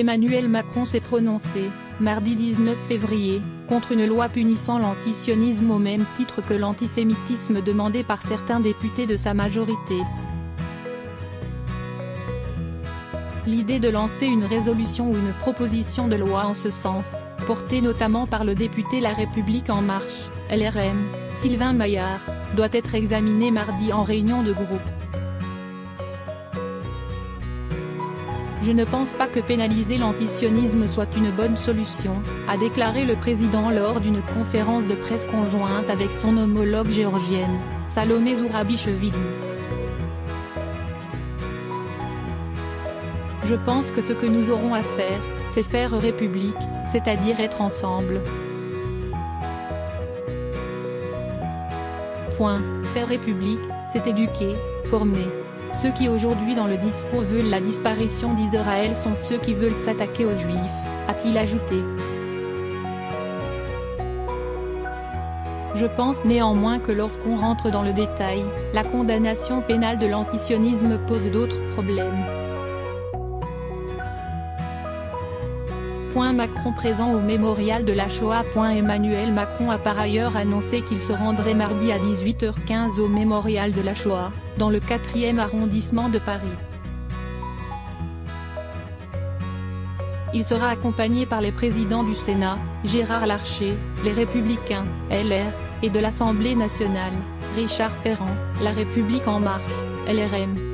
Emmanuel Macron s'est prononcé, mardi 19 février, contre une loi punissant l'antisionisme au même titre que l'antisémitisme demandé par certains députés de sa majorité. L'idée de lancer une résolution ou une proposition de loi en ce sens, portée notamment par le député La République En Marche, LRM, Sylvain Maillard, doit être examinée mardi en réunion de groupe. Je ne pense pas que pénaliser l'antisionisme soit une bonne solution, a déclaré le président lors d'une conférence de presse conjointe avec son homologue géorgienne, Salomé Zourabichvili. Je pense que ce que nous aurons à faire, c'est faire république, c'est-à-dire être ensemble. Point. Faire république, c'est éduquer, former. Ceux qui aujourd'hui dans le discours veulent la disparition d'Israël sont ceux qui veulent s'attaquer aux Juifs, a-t-il ajouté. Je pense néanmoins que lorsqu'on rentre dans le détail, la condamnation pénale de l'antisionisme pose d'autres problèmes. Macron présent au mémorial de la Shoah. Emmanuel Macron a par ailleurs annoncé qu'il se rendrait mardi à 18h15 au mémorial de la Shoah, dans le 4e arrondissement de Paris. Il sera accompagné par les présidents du Sénat, Gérard Larcher, les Républicains, LR, et de l'Assemblée nationale, Richard Ferrand, La République En Marche, LRM.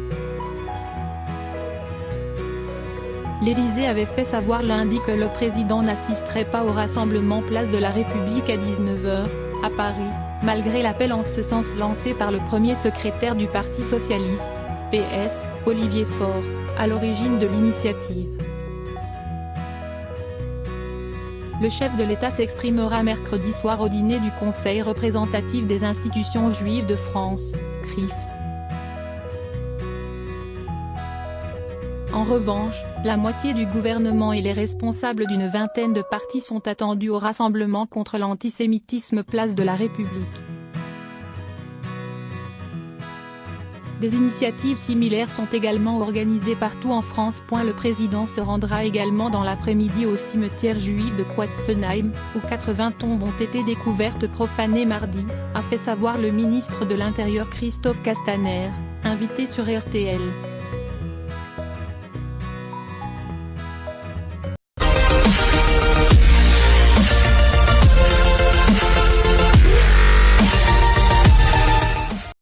L'Élysée avait fait savoir lundi que le président n'assisterait pas au rassemblement place de la République à 19h, à Paris, malgré l'appel en ce sens lancé par le premier secrétaire du Parti socialiste, PS, Olivier Faure, à l'origine de l'initiative. Le chef de l'État s'exprimera mercredi soir au dîner du Conseil représentatif des institutions juives de France, CRIF. En revanche, la moitié du gouvernement et les responsables d'une vingtaine de partis sont attendus au rassemblement contre l'antisémitisme place de la République. Des initiatives similaires sont également organisées partout en France. Le président se rendra également dans l'après-midi au cimetière juif de Quatzenheim, où 80 tombes ont été découvertes profanées mardi, a fait savoir le ministre de l'Intérieur Christophe Castaner, invité sur RTL.